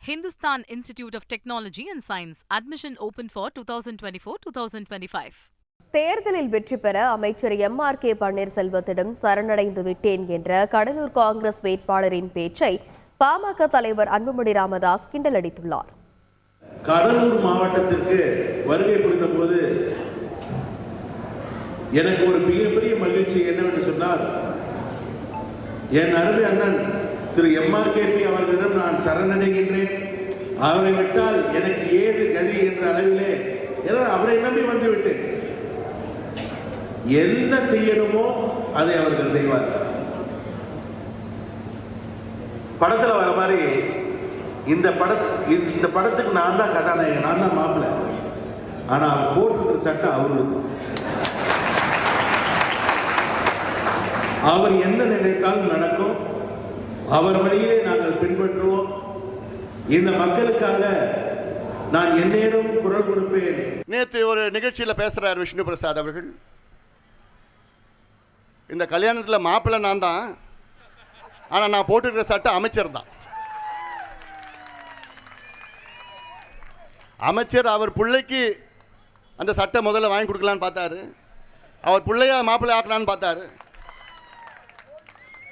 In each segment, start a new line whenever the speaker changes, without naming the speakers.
Hindustan Institute of Technology and Science. Admission open for 2024-2025.
தேர்தலில் வெற்றி பெற அமைச்சர் எம்.ஆர்.கே. பன்னீர்செல்வத்திடம் சரணடைந்து விட்டேன் என்ற கடலூர் காங்கிரஸ் வேட்பாளரின் பேச்சை பாமக தலைவர் அன்புமணி ராமதாஸ் கிண்டல் அடித்துள்ளார்.
கடலூர் மாவட்டத்திற்கு வருகை புரிந்த போது எனக்கு ஒரு மிகப்பெரிய மகிழ்ச்சி என்னவென்று சொன்னால், என் அருமை அண்ணன் திரு எம்.ஆர்.கே. அவர்களிடம் நான் சரணடைகின்றேன், அவரை விட்டால் எனக்கு ஏது கதி என்ற அளவிலே அவரை நம்பி வந்துவிட்டேன். என்ன செய்யணுமோ அதை அவர்கள் செய்வார். படத்துல வர மாதிரி இந்த படத்துக்கு நான் தான் கதாநாயகன், நான் தான் மாப்பிள்ளை. ஆனா அவர் போட்டு சட்டம் அவரு. அவர் என்ன நினைத்தாலும் நடக்கும். அவர் வழியிலே நாங்கள் பின்பற்றுவோம். இந்த மக்களுக்காக நான் என்னேனும் குரல் கொடுப்பேன்.
நேற்று ஒரு நிகழ்ச்சியில் பேசுறார் விஷ்ணு பிரசாத் அவர்கள். இந்த கல்யாணத்தில் மாப்பிள்ளை நான் தான், ஆனால் நான் போட்டுக்கிற சட்டம் அமைச்சர் தான். அமைச்சர் அவர் பிள்ளைக்கு அந்த சட்டை முதல்ல வாங்கி கொடுக்கலான்னு பார்த்தாரு, அவர் பிள்ளைய மாப்பிள்ளை ஆக்கலான்னு பார்த்தாரு,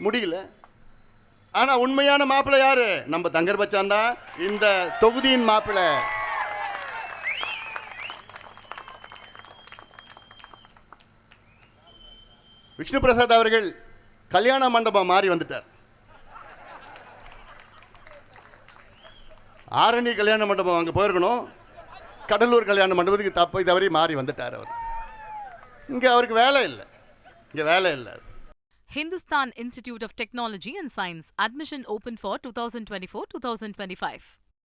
முடியல. ஆனா உண்மையான மாப்பிள்ளை யாரு? நம்ம தங்கர் பச்சான் தான் இந்த தொகுதியின் மாப்பிள்ளை. விஷ்ணு பிரசாத் அவர்கள் கல்யாண மண்டபம் மாறி வந்துட்டார். ஆரணி கல்யாண மண்டபம் அங்கே போயிருக்கணும், கடலூர் கல்யாண மண்டபத்துக்கு தப்பு தவறி மாறி வந்துட்டார் அவர். இங்கே அவருக்கு வேலை இல்லை, இங்கே வேலை இல்லை.
Hindustan Institute of Technology and Science. Admission open for 2024-2025.